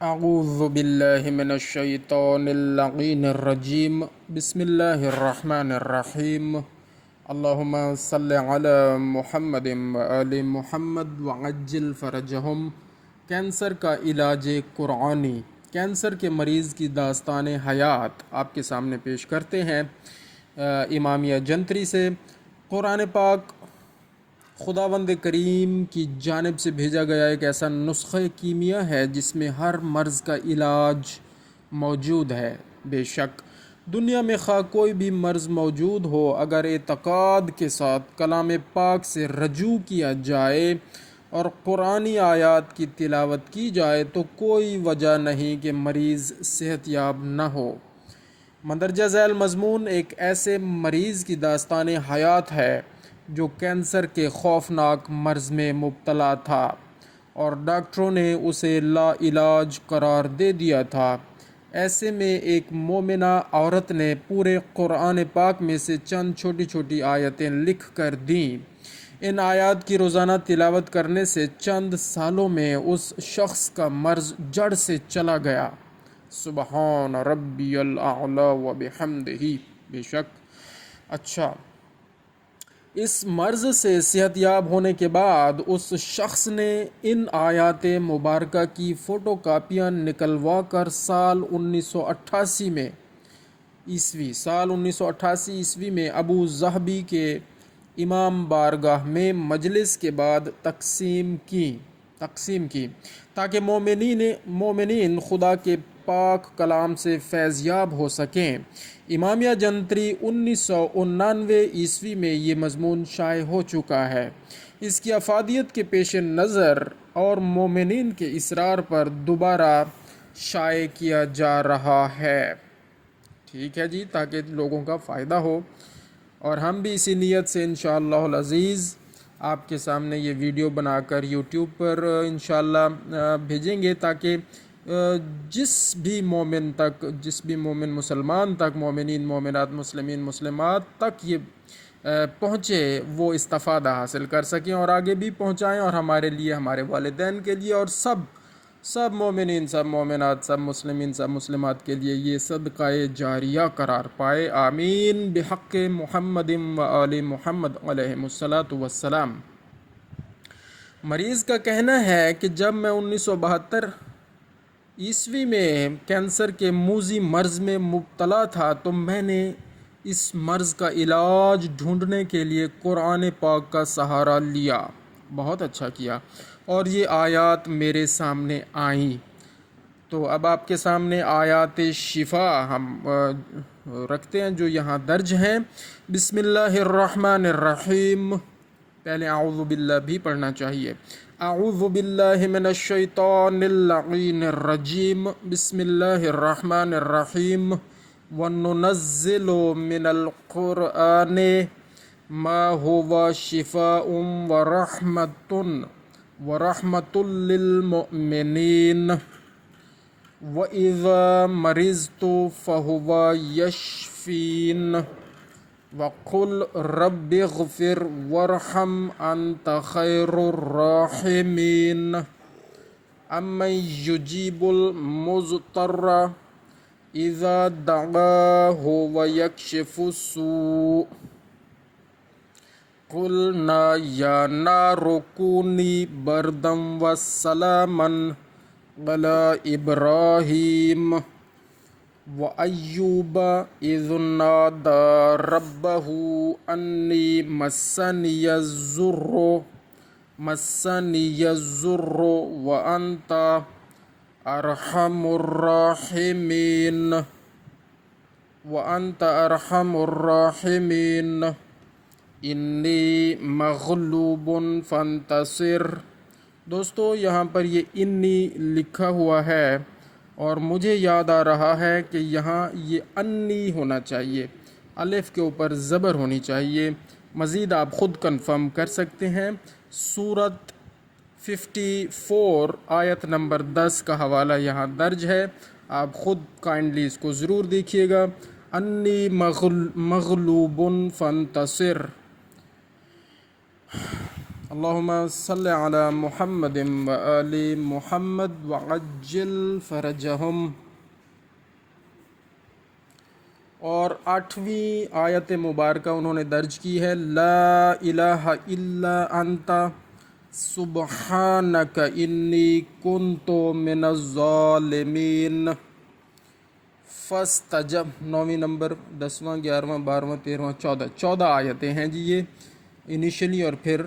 اعوذ باللہ من الشیطان اللعین الرجیم بسم اللہ الرحمن الرحیم اللہم صلی علی محمد وآل محمد وعجل فرجہم۔ کینسر کا علاج قرآنی، کینسر کے مریض کی داستان حیات آپ کے سامنے پیش کرتے ہیں امامیہ جنتری سے۔ قرآن پاک خداوند کریم کی جانب سے بھیجا گیا ایک ایسا نسخہ کیمیا ہے جس میں ہر مرض کا علاج موجود ہے۔ بے شک دنیا میں خواہ کوئی بھی مرض موجود ہو، اگر اعتقاد کے ساتھ کلام پاک سے رجوع کیا جائے اور قرآنی آیات کی تلاوت کی جائے تو کوئی وجہ نہیں کہ مریض صحت یاب نہ ہو۔ مندرجہ ذیل مضمون ایک ایسے مریض کی داستان حیات ہے جو کینسر کے خوفناک مرض میں مبتلا تھا اور ڈاکٹروں نے اسے لا علاج قرار دے دیا تھا۔ ایسے میں ایک مومنہ عورت نے پورے قرآن پاک میں سے چند چھوٹی چھوٹی آیتیں لکھ کر دیں۔ ان آیات کی روزانہ تلاوت کرنے سے چند سالوں میں اس شخص کا مرض جڑ سے چلا گیا۔ سبحان ربی الاعلی و بحمدہ۔ بے شک اس مرض سے صحت یاب ہونے کے بعد اس شخص نے ان آیات مبارکہ کی فوٹو کاپیاں نکلوا کر سال 1988 عیسوی میں ابو ظبی کے امام بارگاہ میں مجلس کے بعد تقسیم کی تاکہ مومنین خدا کے پاک کلام سے فیض یاب ہو سکیں۔ امامیہ جنتری 1999 عیسوی میں یہ مضمون شائع ہو چکا ہے۔ اس کی افادیت کے پیش نظر اور مومنین کے اصرار پر دوبارہ شائع کیا جا رہا ہے۔ ٹھیک ہے جی، تاکہ لوگوں کا فائدہ ہو، اور ہم بھی اسی نیت سے انشاءاللہ العزیز آپ کے سامنے یہ ویڈیو بنا کر یوٹیوب پر انشاءاللہ بھیجیں گے تاکہ جس بھی مومن مسلمان تک، مومنین مومنات مسلمین مسلمات تک یہ پہنچے، وہ استفادہ حاصل کر سکیں اور آگے بھی پہنچائیں، اور ہمارے لیے، ہمارے والدین کے لیے، اور سب مومنین، سب مومنات، سب مسلمین، سب مسلمات کے لیے یہ صدقہ جاریہ قرار پائے۔ آمین بحق محمد و آل محمد علیہم الصلاۃ والسلام۔ مریض کا کہنا ہے کہ جب میں 1972 عیسوی میں کینسر کے موذی مرض میں مبتلا تھا تو میں نے اس مرض کا علاج ڈھونڈنے کے لیے قرآن پاک کا سہارا لیا۔ بہت اچھا کیا، اور یہ آیات میرے سامنے آئیں۔ تو اب آپ کے سامنے آیات شفا ہم رکھتے ہیں جو یہاں درج ہیں۔ بسم اللہ الرحمن الرحیم۔ پہلے اعوذ باللہ بھی پڑھنا چاہیے۔ اعوذ باللہ من الشیطان اللعین الرجیم۔ بسم اللہ الرحمن الرحیم۔ وَنُنَزِّلُ مِنَ الْقُرْآنِ مَا هُوَ شِفَاءٌ وَرَحْمَةٌ لِّلْمُؤْمِنِينَ وَإِذَا مَرِضْتُ فَهُوَ يَشْفِينِ وَقُلْ رَبِّ اغْفِرْ وَارْحَمْ أَنْتَ خَيْرُ الرَّاحِمِينَ أَمَّن يُجِيبُ الْمُضْطَرَّ إِذَا دَعَاهُ وَيَكْشِفُ السُّوءَ قُلْنَا يَا نَارُ كُونِي بَرْدًا وَسَلَامًا عَلَى إِبْرَاهِيمَ وَأَيُّوبَ إِذْ نَادَى رَبَّهُ أَنِّي مَسَّنِيَ الضُّرُّ وَأَنْتَ أَرْحَمُ الراحمين إِنِّي مَغْلُوبٌ فَانْتَصِرْ۔ دوستو یہاں پر یہ انی لکھا ہوا ہے اور مجھے یاد آ رہا ہے کہ یہاں یہ انی ہونا چاہیے، الف کے اوپر زبر ہونی چاہیے۔ مزید آپ خود کنفرم کر سکتے ہیں۔ سورت 54 آیت نمبر 10 کا حوالہ یہاں درج ہے، آپ خود کائنڈلی اس کو ضرور دیکھیے گا۔ انی مغلوب فانتصر۔ اللہم صلی علی محمد و آل محمد وعجل فرجہم۔ اور 8ویں آیت مبارکہ انہوں نے درج کی ہے، لا الہ الا انت سبحانک انی کنت من الظالمین۔ فاستجب 9ویں نمبر، 10واں، 11واں، 12واں، 13واں، 14 آیتیں ہیں جی یہ انیشلی، اور پھر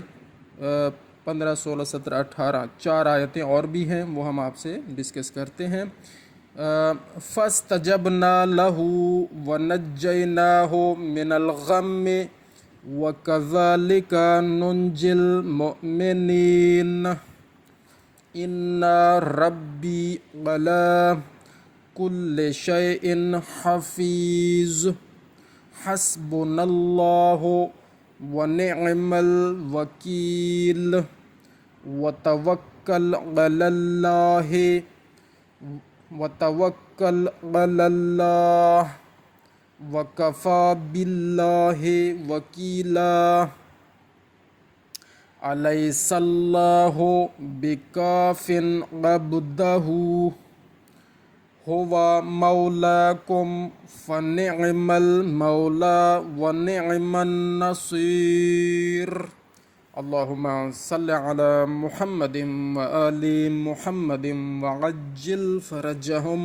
15، 16، 17، 18 4 آیتیں اور بھی ہیں، وہ ہم آپ سے ڈسکس کرتے ہیں۔ فاستجبنا له ونجيناه من الغم وكذلك ننجي المؤمنين إن ربي على كل شيء حفيظ حسبنا الله ونعم الوكيل وتوكل على الله وتوکل علی اللہ وکفی باللہ وکیلا الیس اللہ بکاف عبدہ هو مولاکم فنعم المولا ونعم النصیر۔ اللہم صلی علی محمد و آل محمد وعجل فرجہم۔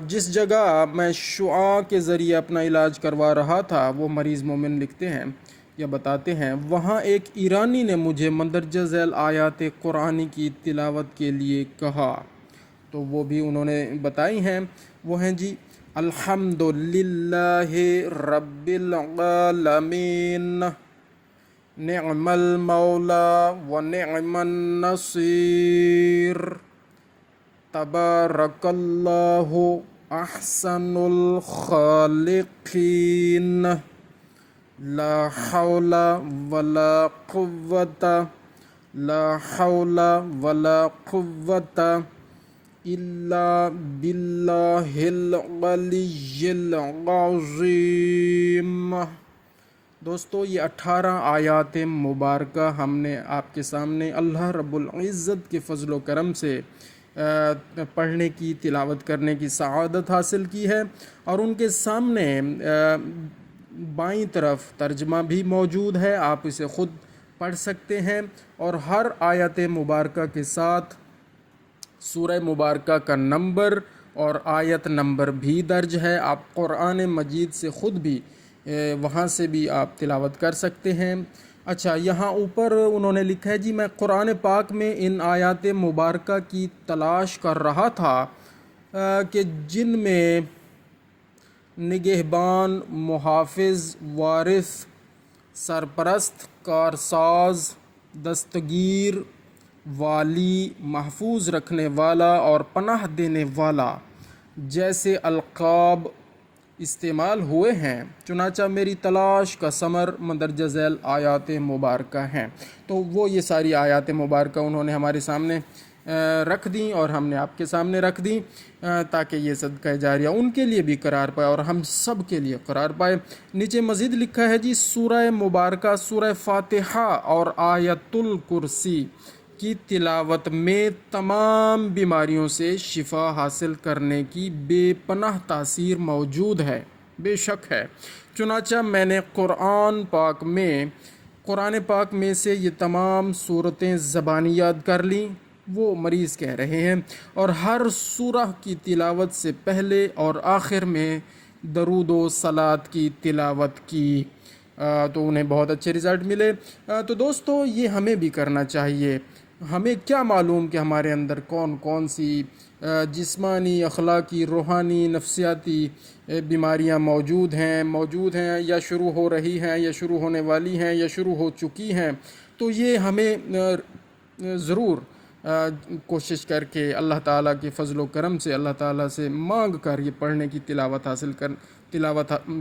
جس جگہ میں شعاع کے ذریعے اپنا علاج کروا رہا تھا، وہ مریض مومن لکھتے ہیں یا بتاتے ہیں، وہاں ایک ایرانی نے مجھے مندرجہ ذیل آیات قرآنی کی تلاوت کے لیے کہا، تو وہ بھی انہوں نے بتائی ہیں، وہ ہیں جی الحمد للہ رب العالمین نعم المولا ونعم النصیر تبارک اللہ احسن الخالقین لا حول ولا قوة الا باللہ العلی العظیم۔ دوستو، یہ 18 آیات مبارکہ ہم نے آپ کے سامنے اللہ رب العزت کے فضل و کرم سے پڑھنے کی، تلاوت کرنے کی سعادت حاصل کی ہے، اور ان کے سامنے بائیں طرف ترجمہ بھی موجود ہے، آپ اسے خود پڑھ سکتے ہیں، اور ہر آیت مبارکہ کے ساتھ سورہ مبارکہ کا نمبر اور آیت نمبر بھی درج ہے۔ آپ قرآن مجید سے خود بھی وہاں سے بھی آپ تلاوت کر سکتے ہیں۔ اچھا، یہاں اوپر انہوں نے لکھا ہے جی میں قرآن پاک میں ان آیات مبارکہ کی تلاش کر رہا تھا کہ جن میں نگہبان، محافظ، وارث، سرپرست، کارساز، دستگیر، والی، محفوظ رکھنے والا اور پناہ دینے والا جیسے القاب استعمال ہوئے ہیں، چنانچہ میری تلاش کا ثمر مندرجہ ذیل آیات مبارکہ ہیں۔ تو وہ یہ ساری آیات مبارکہ انہوں نے ہمارے سامنے رکھ دیں، اور ہم نے آپ کے سامنے رکھ دیں تاکہ یہ صدقہ جاریہ ان کے لیے بھی قرار پائے اور ہم سب کے لیے قرار پائے۔ نیچے مزید لکھا ہے جی سورہ مبارکہ، سورہ فاتحہ اور آیت الکرسی کی تلاوت میں تمام بیماریوں سے شفا حاصل کرنے کی بے پناہ تاثیر موجود ہے، بے شک ہے۔ چنانچہ میں نے قرآن پاک میں سے یہ تمام صورتیں زبانی یاد کر لیں، وہ مریض کہہ رہے ہیں، اور ہر سورہ کی تلاوت سے پہلے اور آخر میں درود و صلات کی تلاوت کی، تو انہیں بہت اچھے رزلٹ ملے۔ تو دوستو، یہ ہمیں بھی کرنا چاہیے۔ ہمیں کیا معلوم کہ ہمارے اندر کون کون سی جسمانی، اخلاقی، روحانی، نفسیاتی بیماریاں موجود ہیں یا شروع ہو رہی ہیں یا شروع ہونے والی ہیں یا شروع ہو چکی ہیں۔ تو یہ ہمیں ضرور کوشش کر کے اللہ تعالیٰ کے فضل و کرم سے، اللہ تعالیٰ سے مانگ کر یہ پڑھنے کی تلاوت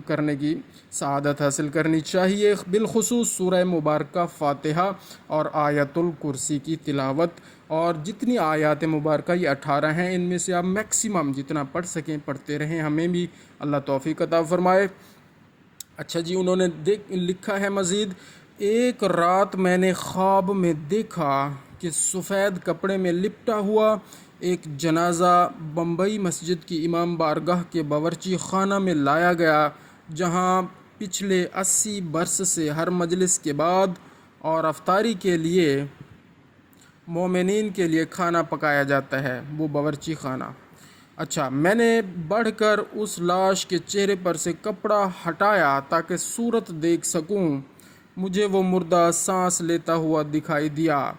کرنے کی سعادت حاصل کرنی چاہیے، بالخصوص سورہ مبارکہ فاتحہ اور آیت الکرسی کی تلاوت، اور جتنی آیات مبارکہ یہ 18 ہیں، ان میں سے آپ میکسیمم جتنا پڑھ سکیں پڑھتے رہیں، ہمیں بھی اللہ توفیق عطا فرمائے۔ اچھا جی، انہوں نے لکھا ہے مزید ایک رات میں نے خواب میں دیکھا کہ سفید کپڑے میں لپٹا ہوا ایک جنازہ بمبئی مسجد کی امام بارگاہ کے باورچی خانہ میں لایا گیا، جہاں پچھلے 80 برس سے ہر مجلس کے بعد اور افطاری کے لیے مومنین کے لیے کھانا پکایا جاتا ہے، وہ باورچی خانہ۔ اچھا، میں نے بڑھ کر اس لاش کے چہرے پر سے کپڑا ہٹایا تاکہ صورت دیکھ سکوں۔ مجھے وہ مردہ سانس لیتا ہوا دکھائی دیا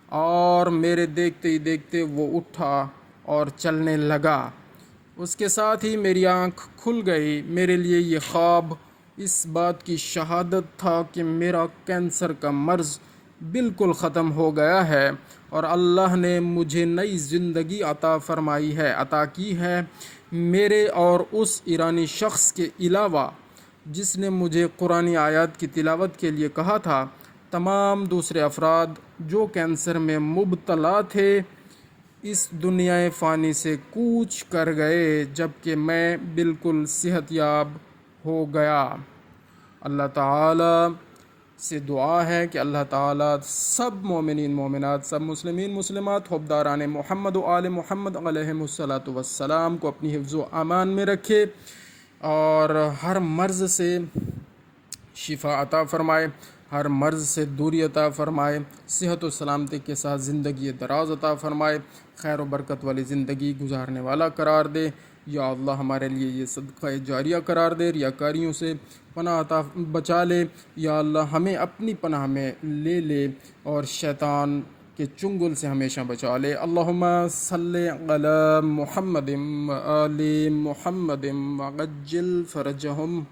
اور میرے دیکھتے ہی دیکھتے وہ اٹھا اور چلنے لگا۔ اس کے ساتھ ہی میری آنکھ کھل گئی۔ میرے لیے یہ خواب اس بات کی شہادت تھا کہ میرا کینسر کا مرض بالکل ختم ہو گیا ہے اور اللہ نے مجھے نئی زندگی عطا کی ہے، میرے اور اس ایرانی شخص کے علاوہ جس نے مجھے قرآنی آیات کی تلاوت کے لیے کہا تھا۔ تمام دوسرے افراد جو کینسر میں مبتلا تھے اس دنیا فانی سے کوچ کر گئے، جبکہ میں بالکل صحت یاب ہو گیا۔ اللہ تعالیٰ سے دعا ہے کہ اللہ تعالیٰ سب مومنین مومنات، سب مسلمین مسلمات، حبداران محمد و آل محمد علیہم الصلاۃ والسلام کو اپنی حفظ و امان میں رکھے اور ہر مرض سے شفا عطا فرمائے، ہر مرض سے دوری عطا فرمائے، صحت و سلامتی کے ساتھ زندگی دراز عطا فرمائے، خیر و برکت والی زندگی گزارنے والا قرار دے۔ یا اللہ ہمارے لیے یہ صدقہ جاریہ قرار دے، ریاکاریوں سے پناہ عطا بچا لے۔ یا اللہ ہمیں اپنی پناہ میں لے لے اور شیطان کے چنگل سے ہمیشہ بچا لے۔ اللہم صلی علی محمد و آل محمد وعجل فرجہم۔